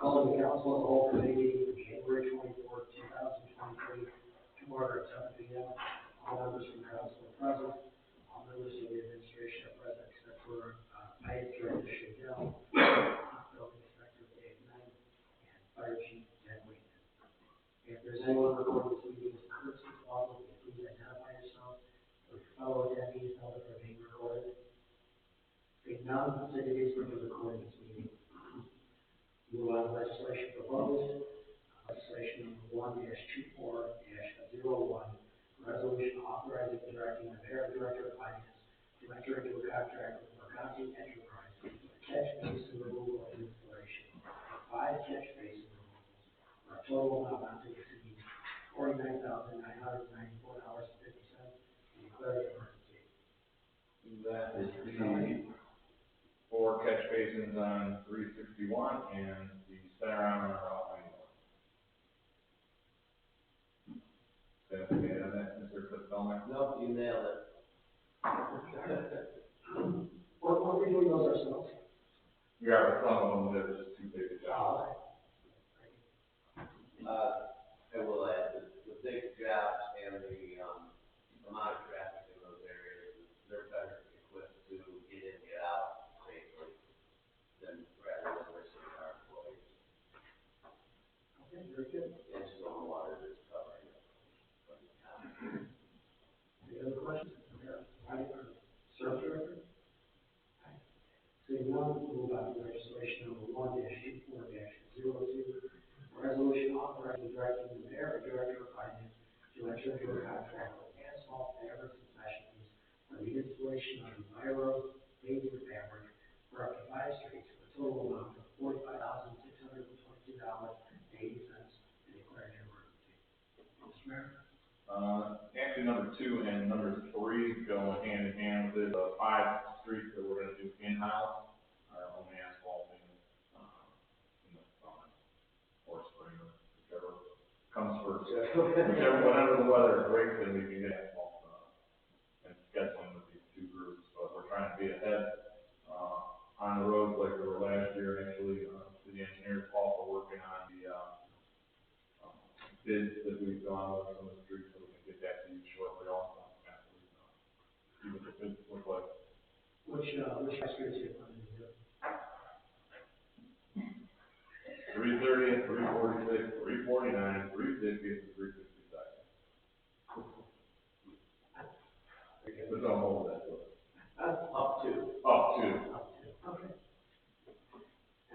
Calling the council of the whole committee meeting for January 24th, 2023, to order at 7 p.m. All members from council are present. All members of the administration are present except for Finance Director Shadell, Building Inspector Dave Knight, and Fire Chief Ted Wayne. If there's anyone recording this meeting as a courtesy call, please identify yourself or your fellow attendees know that they're being recorded. Being none, the city is going to record this meeting. Move on to legislation proposed. Legislation number 1-24-01, resolution authorizing and directing the mayor and director of finance to enter into a contract with Mercanti Enterprise for catch basin removal and installation of 5 catch basin removals for a total amount not to exceed $49,994.50 and declare an emergency. That is the 4 catch basins on 361 and the center on Route 91. Anything to add on that, Mr. Fitzgerald? Nope, you nailed it. What we doing those ourselves? Yeah, some of them, they're just too big a job. I will add the big jobs and the amount of traffic in those areas, they're better equipped to get in, get out safely than rather than risking our employees. Okay, very good. And stormwater is covering it. Any other questions? Service Director? Seeing none, we'll move on to legislation number 1-24-02, a resolution authorizing and directing the mayor and director of finance to enter into a contract with Asphalt Fabrics and Specialties for the installation of Enviro paving fabric for up to 5 streets for a total amount of $45,622.80 and declare an emergency. Mr. Mayor? Actually, number 2 and number 3 go hand in hand with the 5 streets that we're going to do in-house, our own asphalt in the summer or spring, whichever comes first. Whenever the weather breaks, then we can get asphalt and scheduling with these 2 groups. But we're trying to be ahead on the roads like we were last year. Actually, the engineers also working on the bids that we've gone with some of the streets, so we can get that to you shortly also. See what the bids look like. Which streets are you planning to do? 330, 346, 349, 350, and 352. But don't hold that. Up to. Okay. All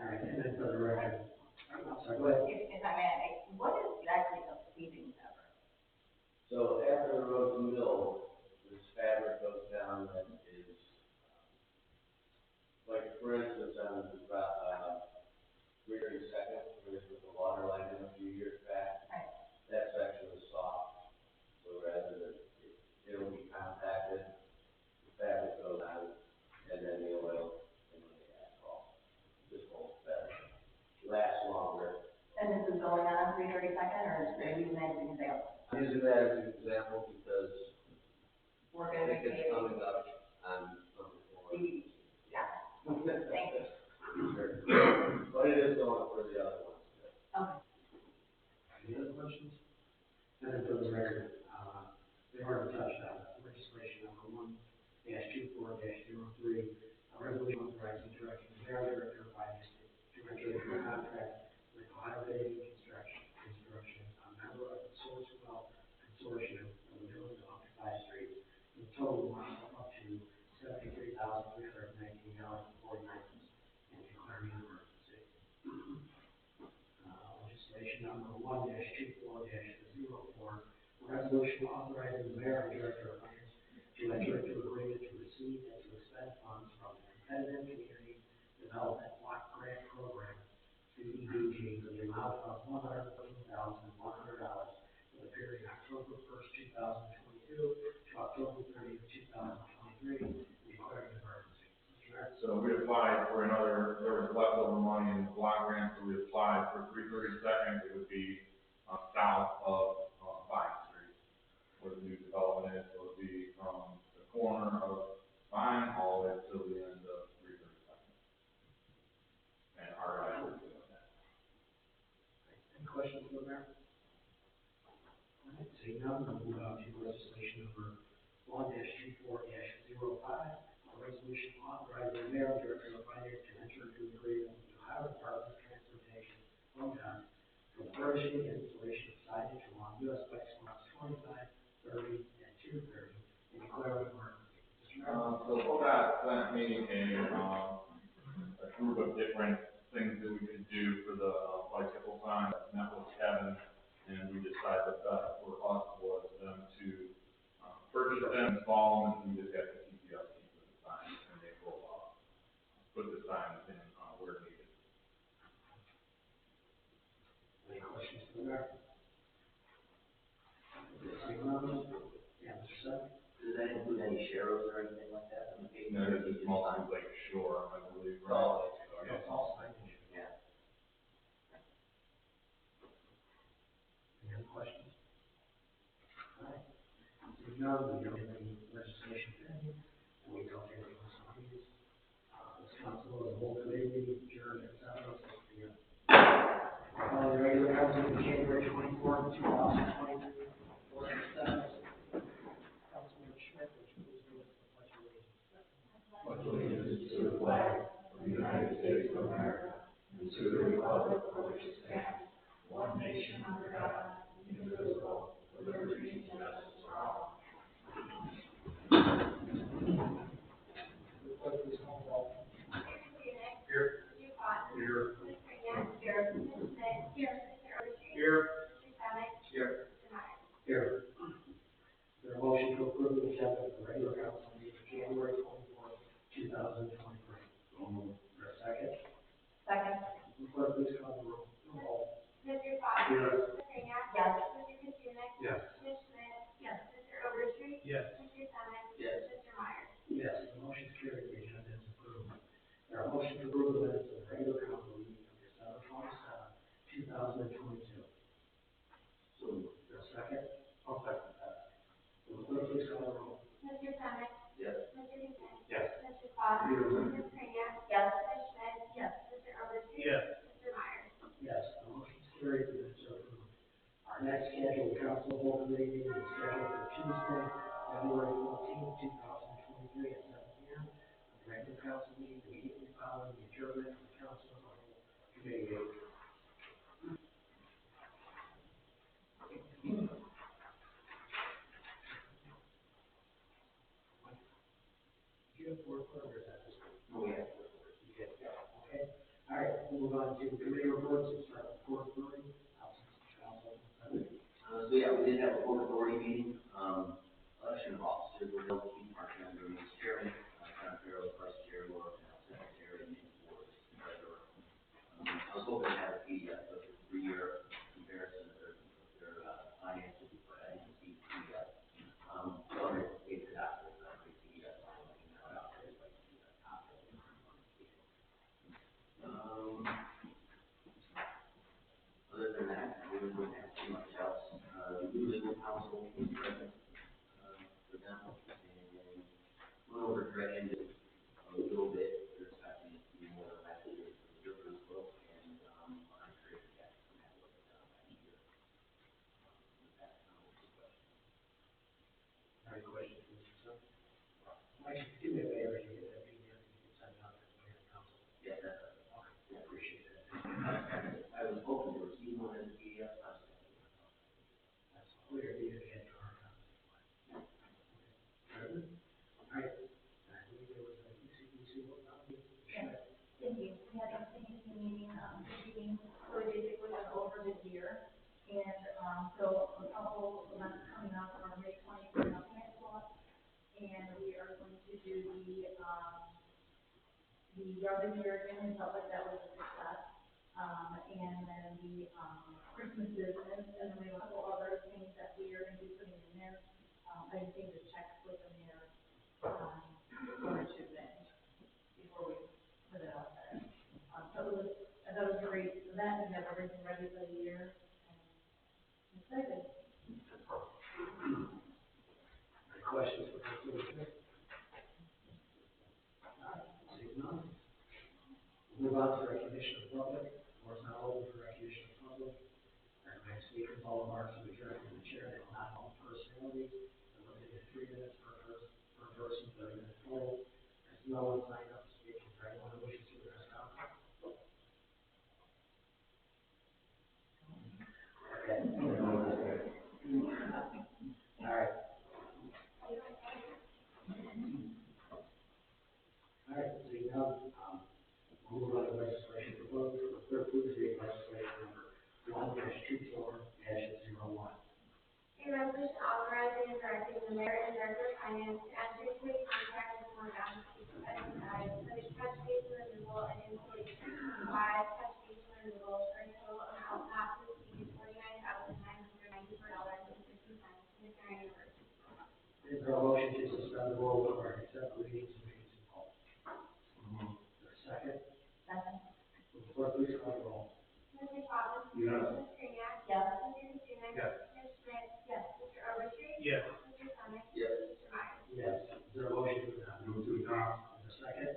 right, and then for the record, I'm sorry, go ahead. If I may, what is exactly a paving fabric? So after the road's milled, this fabric goes down that is, like for instance, on 32nd, where there's the water line in a few years back. Right. That section is soft, so rather than it'll be compacted, the fabric goes on, and then the oil and then the asphalt. This holds better, lasts longer. And this is going on 332nd, or is it using that as an example? I'm using that as an example because We're I going to think be it's coming up on number 4. Yeah. Thank you. Sure. But it is going for the other ones too. Okay. Any other questions? And then for the record, they've already touched on legislation number 1-24-03, a resolution authorizing directing the mayor and director of finance to enter into a contract with Ohio Paving Construction, a member of the Sourcewell Consortium for the building of up to 5 streets, with a total amount of up to $73,319.49 and declaring an emergency. Legislation number 1-24-04, a resolution authorizing the mayor and director of finance to enter into agreement to receive and to expend funds from the Competitive Community Development Block Grant Program, CDBG, in the amount of $114,100 for the period October 1st, 2022 to October 30th, 2023, and declaring an emergency. So we applied for another, there was leftover money in the block grant, so we applied for 332nd. It would be south of 5th Street, where the new development is. So it would be from the corner of Vine all the way to the end of 332nd. And our guys are doing that. there? All right, seeing none, we'll move on to legislation number 1-24-05, a resolution authorizing the mayor and director of finance to enter into an agreement with the Ohio Department of Transportation, ODOT, for the furnishing and installation of signage along US Bike spots 25, 30, and 230, and declaring an emergency. So ODOT sent me a group of different things that we could do for the bicycle sign. I met with Kevin, and we decided the best for us was them to purchase them, install them, and we just have to keep the upkeep of the signs, and they will put the signs in where needed. Any questions from there? Seeing none, yeah, Mr. Sutton? Does that include any sheriffs or anything like that? No, this is mostly Lake Shore, I believe, right? Oh, Yeah, it's all signage. yeah. Any other questions? All right. Seeing none, we don't have any legislation pending, and we don't have any meetings. This council is whole committee adjourned at 7:06 p.m. The regular council meeting January 24th, 2023, order at 7:06. Councilman Schmidt, would you please do the pledge of allegiance? Pledge allegiance to the flag of the United States of America and to the republic for which it stands, one nation under God, indivisible, with liberty and justice for all. Please call the roll. Here. Here. Here. Here. Here. Is there a motion to approve the agenda of the regular council meeting January 24th, 2023? Is there a second? Second. Clerk, please call the roll. Mr. Fox? Here. Mr. Knapp? Yes. Mr. Kaczynski? Yes. Ms. Schmidt? Yes. Mr. Oberstreet? Yes. Mr. Sonic? Yes. Mr. Meyer? Yes, the motion is carried, the agenda is approved. There are motion to approve the minutes of the regular council meeting of December 27, 2022. So, Is there a second? I'll second that. Will the clerk please call the roll? Mr. Sonic? Yes. Mr. Kaczynski? Yes. Mr. Fox? Here. Ms. Knapp? Yes. Ms. Schmidt? Yes. Mr. Oberstreet? Yes. Mr. Meyer? Yes, the motion is carried, the minutes are approved. Our next scheduled council board committee meeting is scheduled for Tuesday, February 14th, 2023 at 7 p.m. The regular council meeting immediately following the adjournment of the council as a whole committee meeting. Do you have board progress at this point? Oh, yeah. You did, yeah. Okay. All right, we'll move on to committee reports. We'll start with Port Authority. So yeah, we did have a Port Authority meeting, election of officers, we're held, Keith Marchand remains chairman, John Farrell, vice chair, Laura Pennell, secretary, and Nate Ford, treasurer. I was hoping to have a PDF of the 3-year comparison of their finances, but I didn't see the PDF. So I'm going to take it out, the PDF, I'll email it out to everybody, to see that copy. Other than that, I really wouldn't have too much else. The new legal counsel was present, for them, and went over direction a little bit, they're expecting it to be more likely to the difference book, and, I'm sure you guys can have a look at that next year. With that, Any questions, Mr. Sutton? Mike, do me a favor, if you get that PDF, you can send it out to the mayor and council. yeah, that's, Okay, I appreciate that. I was hoping to receive one in the PDF, I was thinking, That's clear, you didn't get to our council. All right, I believe there was a ECDC, what, not me? Yes. Thank you. We had a CDC meeting, this meeting, so we basically went over the year. And, so a couple of events coming up are May 20th, next month. And we are going to do the yard of the year again, and felt like that was a success. And then the, Christmas business, and then we have a couple other things that we are going to be putting in there. I just need to check with the mayor, one or two things before we put it out there. So it was, I thought it was a great event, we have everything ready for the year, and I'm excited. Any questions for Mr. Smith? All right, seeing none. We'll move on to recognition of public. Floor is now open for recognition of public. Recognize speakers, all remarks will be heard from the chair, they will not hold personally. They're limited to 3 minutes per person, 30 minutes total. There's no one signed up to speak. Is there anyone who wishes to address council? Okay. All right. All right, so now, we'll move on to legislation proposed. Clerk, please read legislation number 1-24-01. A resolution authorizing and directing the mayor and director of finance to enter into a contract with Morgan Enterprise for the catch basin removal and installation of 5 catch basin removals for a total amount not to exceed $49,994.50 in the current emergency. Is there a motion to suspend the rules or accept the readings and readings in full? Is there a second? Second. Will the clerk please call the roll? Mr. Thomas? Yes. Ms. Creniak? Yes. Mr. Katrina? Yes. Ms. Schmidt? Yes. Mr. Overstreet? Yes. Mr. Sonic? Yes. Mr. Meyer? Yes. Is there a motion to adopt? Move to adopt. Is there a second?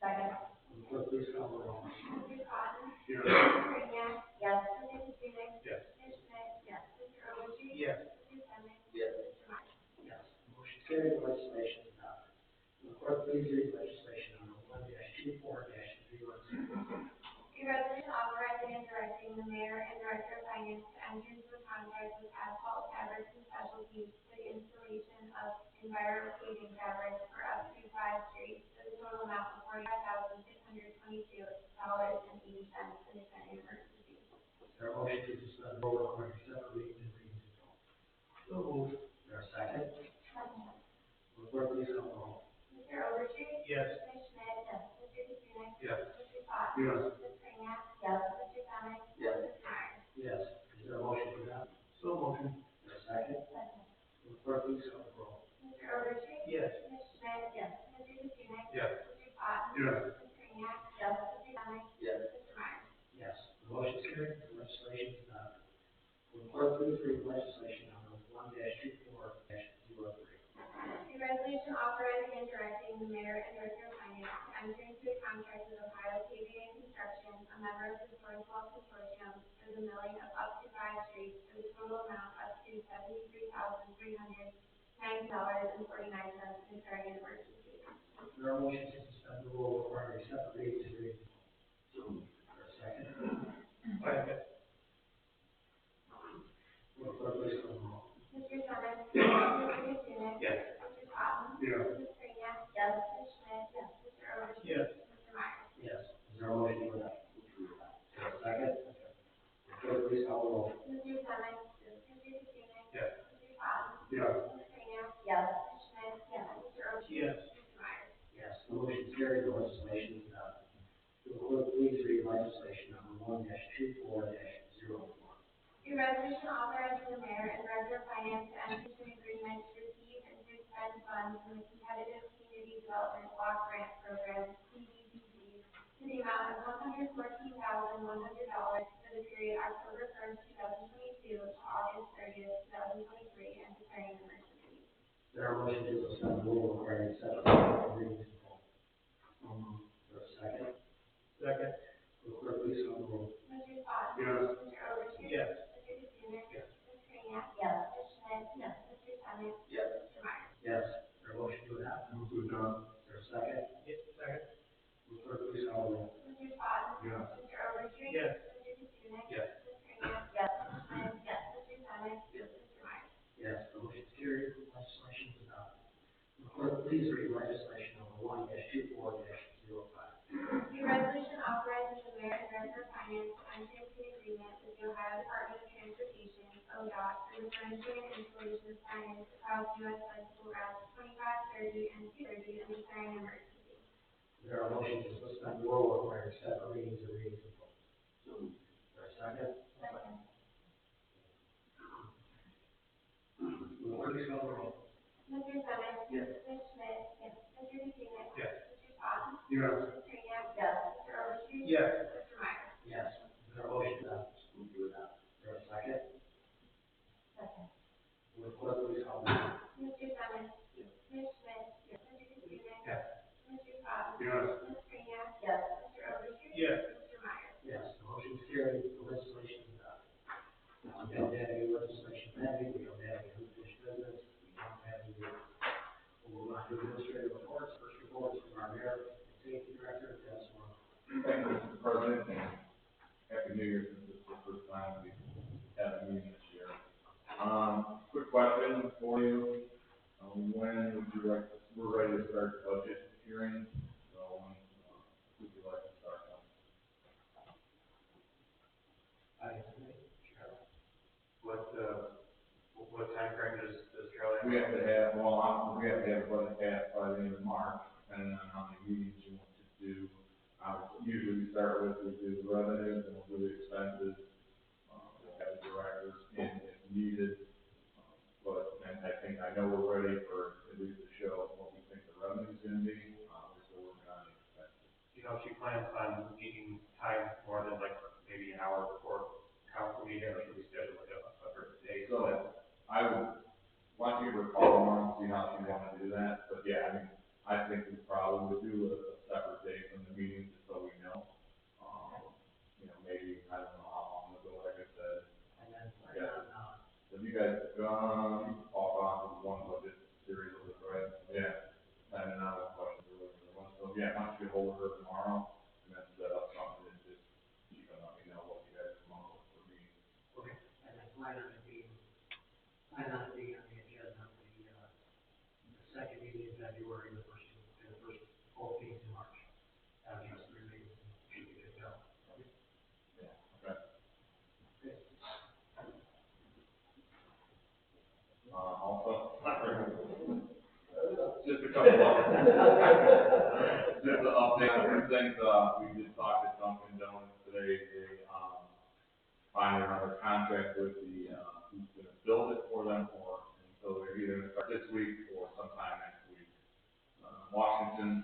Second. Will the clerk please call the roll? Mr. Cotton? Yes. Ms. Creniak? Yes. Mr. Katrina? Yes. Ms. Schmidt? Yes. Mr. Overstreet? Yes. Mr. Sonic? Yes. Mr. Meyer? Yes. Motion carried, the legislation is adopted. Will the clerk please read legislation number 1-24-02? A resolution authorizing and directing the mayor and director of finance to enter into a contract with Asphalt Fabrics and Specialties for the installation of Enviro paving fabrics for up to 5 streets for the total amount of $45,622.80 in the current emergency. Is there a motion to suspend the rules or accept the readings and readings in full? So moved. Is there a second? Second. Will the clerk please call the roll? Mr. Overstreet? Yes. Ms. Schmidt? Yes. Mr. Katrina? Yes. Mr. Cotton? Yes. Ms. Creniak? Yes. Mr. Sonic? Yes. Mr. Meyer? Yes. Is there a motion to adopt? So motion. Is there a second? Second. Will the clerk please call the roll? Mr. Overstreet? Yes. Ms. Schmidt? Yes. Mr. Katrina? Yes. Mr. Cotton? Yes. Ms. Creniak? Yes. Mr. Sonic? Yes. Mr. Meyer? Yes. The motion is carried, the legislation is adopted. Will the clerk please read legislation number 1-24-03? A resolution authorizing and directing the mayor and director of finance to enter into a contract with Ohio Paving and Construction, a member of the Sourcewell Consortium, for the milling of up to 5 streets for the total amount up to $73,390.49 in the current emergency. Is there a motion to suspend the rules or accept the readings and readings in full? Is there a second? Second. Will the clerk please call the roll? Mr. Sonic? Mr. Katrina? Yes. Mr. Cotton? Yes. Ms. Creniak? Yes. Ms. Schmidt? Mr. Overstreet? Yes. Mr. Meyer? Yes. Is there a motion to adopt? Is there a second? Will the clerk please call the roll? Mr. Sonic? Mr. Katrina? Yes. Mr. Cotton? Yes. Ms. Creniak? Yes. Ms. Schmidt? Yes. Mr. Overstreet? Yes. Mr. Meyer? Yes. The motion is carried, the legislation is adopted. Will the clerk please read legislation number 1-24-04? A resolution authorizing the mayor and director of finance to enter into an agreement to receive and to expend funds from the Competitive Community Development Block Grant Program, CDBG, to the amount of $114,100 for the period October 1st, 2022 to August 30th, 2023, and declaring an emergency. Is there a motion to suspend the rule or accept the readings in full? Is there a second? Second. Will the clerk please call the roll? Mr. Cotton? Yes. Mr. Overstreet? Yes. Mr. Katrina? Yes. Ms. Creniak? Yes. Ms. Schmidt? Yes. Mr. Sonic? Yes. Mr. Meyer? Yes. Is there a motion to adopt? Move to adopt. Is there a second? Yes. Second. Will the clerk please call the roll? Mr. Cotton? Yes. Mr. Overstreet? Yes. Mr. Katrina? Yes. Ms. Creniak? Yes. Ms. Schmidt? Yes. Mr. Sonic? Yes. Mr. Meyer? Yes. The motion is carried, the legislation is adopted. Will the clerk please read legislation number 1-24-05? A resolution authorizing the mayor and director of finance to enter into an agreement with the Ohio Department of Transportation, ODOT, for the furnishing and installation of signage across U.S. bicycle routes 25, 30, and 230 and declaring an emergency. Is there a motion to suspend the rule or accept the readings and readings in full? Is there a second? Second. Will the clerk please call the roll? Mr. Sonic? Yes. Ms. Schmidt? Yes. Mr. Katrina? Yes. Mr. Cotton? Yes. Ms. Creniak? Yes. Mr. Overstreet? Yes. Mr. Meyer? Yes. Is there a motion to adopt? Move to adopt. Is there a second? Second. Will the clerk please call the roll? Mr. Sonic? Ms. Schmidt? Mr. Katrina? Yes. Mr. Cotton? Yes. Ms. Creniak? Yes. Mr. Overstreet? Yes. Mr. Meyer? Yes. The motion is carried, the legislation is adopted. start with is the revenues, and we'll do the expenses. We'll have the directors in if needed. And I know we're ready for at least to show what we think the revenue's gonna be. We're still working on the expenses. You know, if she plans on meeting time more than like maybe an hour before council meeting, or should we schedule like a separate day? So I would want you to recall tomorrow and see how you want to do that. But yeah, I mean, I think we probably would do a separate day from the meeting just so we know. You know, maybe, I don't know how long ago, like I said. And then, Have you guys gone off on one budget series of this, right? Yeah. And then I have questions or whatever. So yeah, why don't you hold her tomorrow and then set up something and just, you can let me know what you guys come up with for me. okay, and then plan on it being on the agenda for the second meeting in February, the first full meeting in March. Just 3 meetings, should be good to go. Yeah, okay. Also, just a couple of, just to update on some things, we did talk to Dunkin' Donuts today, they, signed another contract with the, who's gonna build it for them, and so they're either gonna start this week or sometime next week. Washington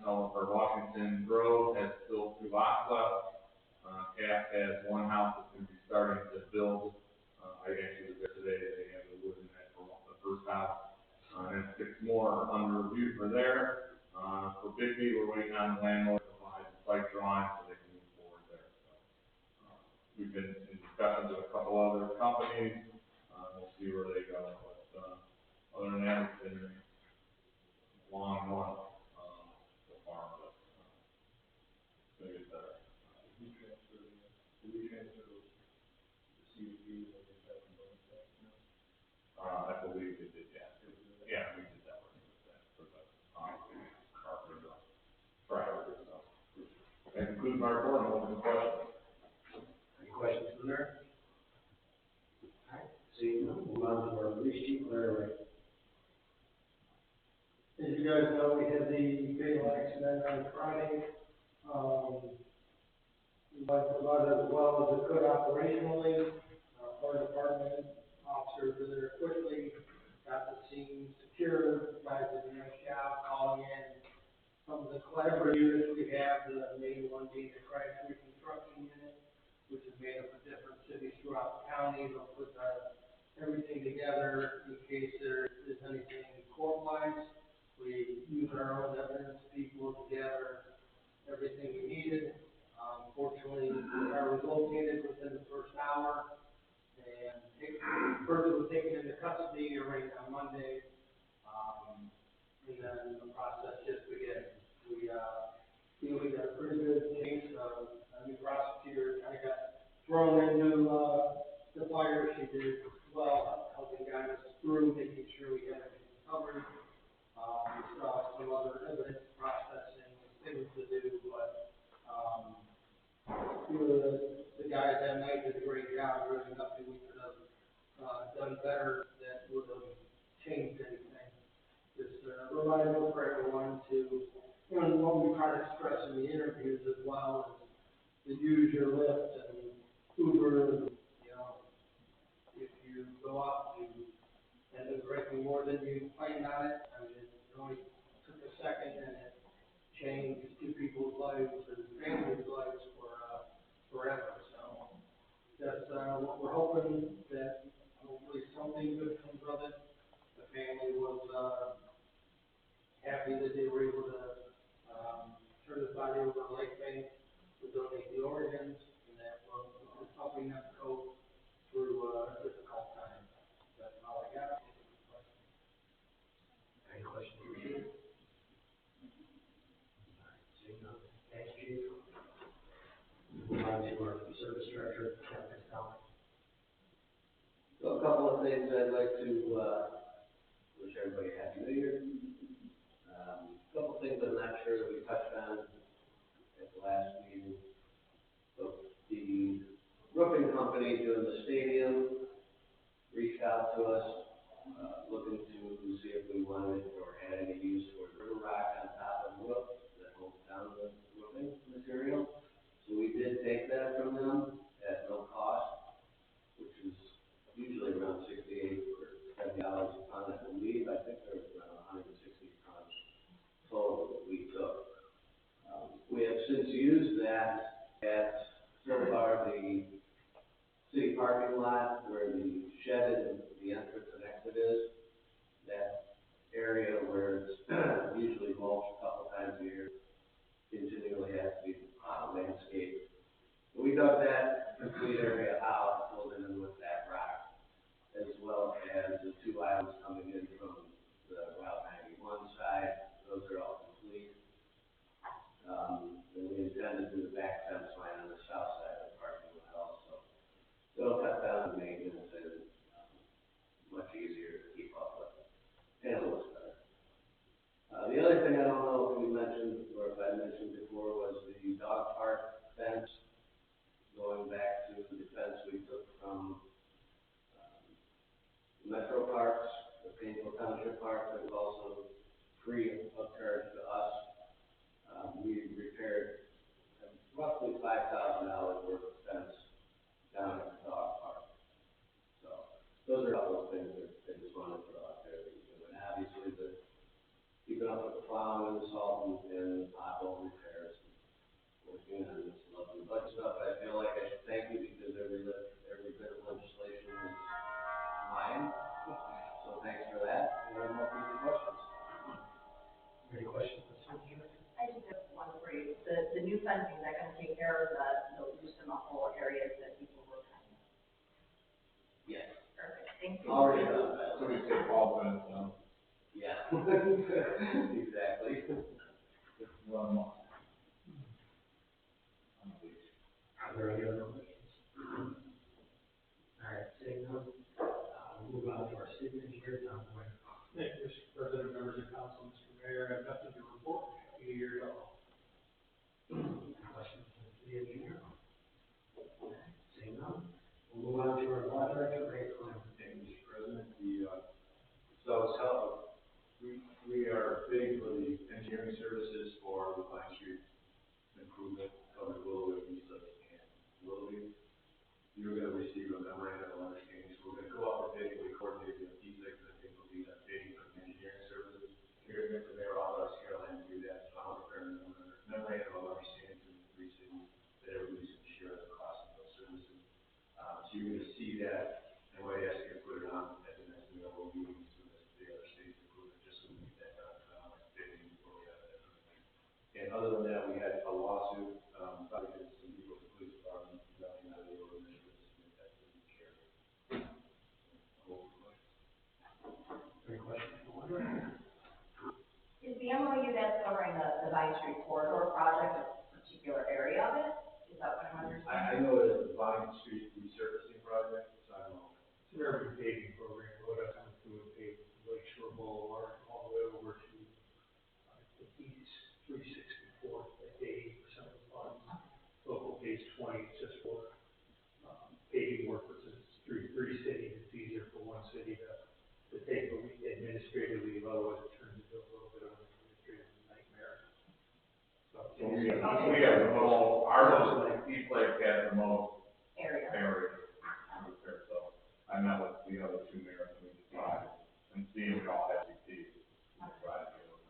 Grove has built two lots left. Cap has one house that's gonna be starting to build. I actually was there today, they have the wood in that for the first house. And 6 more under review for there. For Bigby, we're waiting on the landlord to provide the site drawing so they can move forward there. So, we've been in discussions with a couple other companies. We'll see where they go. But, other than that, it's been a long month, so far, but, it's gonna get better. Did we transfer the CUP that they said from those back? I believe it did, yeah. Yeah, we did that work with that for the, prior, so. That concludes my report, and open to questions. Any questions from there? All right, seeing none, move on to our police chief, Larry Ray. As you guys know, we had the fatal accident on Friday. We went about it as well as it could operationally. Our fire department officers were there quickly, got the scene secure, guys did a nice job calling in some of the collaborative units we have, the main one being the crash reconstruction unit, which is made up of different cities throughout the county. They'll put everything together in case there is anything court-wise. We use our own evidence people to gather everything we needed. Fortunately, the car was located within the first hour, and the person was taken into custody arraigned on Monday, and then the process just begins. We feel we got a pretty good case. A new prosecutor kind of got thrown into the fire. She did well, helping guide us through, making sure we had everything covered. We saw some other evidence processing things to do, but the guys that night did a great job. There was nothing we could have done better that would have changed anything. Just a reminder for everyone to, you know, what we try to stress in the interviews as well is to use your Lyft and Uber. You know, if you go out, you end up breaking more than you planned on it. I mean, it only took a second and it changed 2 people's lives and families' lives for forever. So that's what we're hoping, that hopefully something good comes of it. The family was happy that they were able to turn his body over to Lake Bank to donate the organs, and that was helping them cope through a difficult time. That's all I got. Any questions for you? Seeing none, thanks, chief. Move on to our service director, Kevin Collins. So a couple of things I'd like to, wish everybody a happy New Year. A couple of things I'm not sure that we touched on at the last meeting. So the roofing company doing the stadium reached out to us, looking to see if we wanted or had any use for river rock on top of the roof that holds down the roofing material. So we did take that from them at no cost, which is usually around $68 or $70 a ton. I believe, I think there's around 160 tons total that we took. We have since used that at so far the city parking lot where the shed and the entrance and exit is. That area where it's usually mulched a couple times a year continually has to be landscaped. We dug that complete area out, filled it in with that rock, as well as the two islands coming in from the Route 91 side. Those are all complete. And we intend to do the back fence line on the south side of the parking lot also. So it'll cut down the maintenance and much easier to keep up with. And it looks better. The other thing I don't know if we mentioned, or if I mentioned before, was the dog park fence, going back to the fence we took from Metro Parks, the Painesville Township Park, that was also free of charge to us. We repaired roughly $5,000 worth of fence down at the dog park. So those are a couple of things that I just wanted to throw out there. And obviously keeping up with the plowing and the salt and pothole repairs, working on this lovely budget stuff. I feel like I should thank you because every bit of legislation is mine. So thanks for that. And I'm open to questions. Any questions, Mr. Chairman? I just have one for you. The new fencing, is that gonna take care of the loose in the hole areas that people were cutting? Yes. Perfect, thank you. Already done. So we take all the, Yeah. Exactly. just 1 month. Are there any other questions? All right, seeing none, we'll move on to our city engineer, Tom Boyd. Thank you, Mr. President, members of council, Mr. Mayor, I have nothing to report. Happy New Year to all. Questions from the city engineer? Okay, seeing none, we'll move on to our law director, Ray Clem. Thank you, Mr. President. We are bidding for the engineering services for the Pine Street improvement covering Willowwood, Eastlake, and Willowview. You're going to receive a memorandum of understanding. So we're going to go out for bidding. We coordinated with Eastlake, I think will be bidding for the engineering services. Here's the mayor authorized Caroline to do that. So I'll prepare a memorandum of understanding to the three cities that everybody's going to share the cost of those services. So you're going to see that, and I might ask you to put it on at the next available meeting so that the other states approve it, just so we get that done, bidding before we have that. And other than that, we had a lawsuit, probably did some people at the police department, nothing out of the ordinance, submit that to the chair. Any questions from the board? Is the MOU that's covering the Vine Street corridor project a particular area of it? Is that what I'm understanding? I know it is the Vine Street resurfacing project, so I don't know. It's an urban paving program, what I come through and pave Lake Shore Boulevard all the way over to, East 364, like 80% of the funds. Local pays 20, it's just for, paving work versus three cities. It's easier for one city to take the administratively, otherwise it turns into a little bit of an administrative nightmare. So We have the most, Eastlake has the most Area. So I met with the other two mayors and we decided, and seeing it all has to be.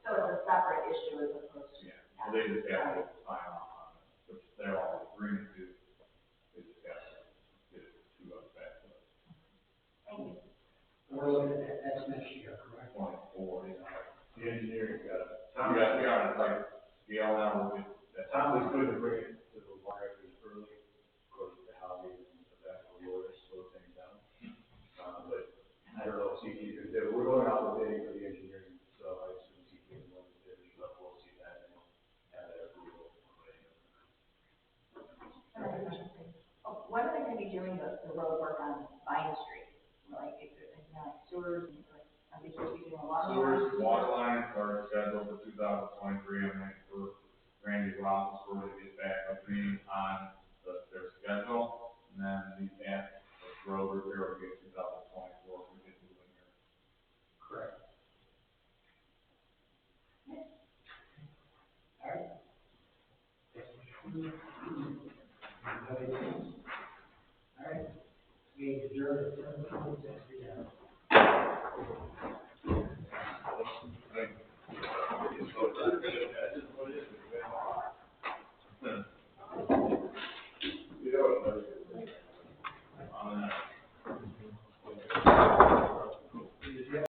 So it's a separate issue as opposed to. Yeah, so they just have to sign off on it, which they're all agreeing to. They just have to get it to us back to us. Thank you. We're looking at that's next year, correct? 24, yeah. The engineering's got it. We are on like scale now with that. Tom was good to bring it to the wire early, of course, the holidays and the back of the order slow things down. But I don't know if CT could do, we're going out with bidding for the engineering, so I assume CT is one of the bidders, but we'll see that and have that approval. When are they gonna be doing the road work on Vine Street? Like, if there's any like sewers, and like, are they supposed to be doing a lot of Sewers, water lines are scheduled for 2023. I'm waiting for Randy Ross, we're gonna get back up.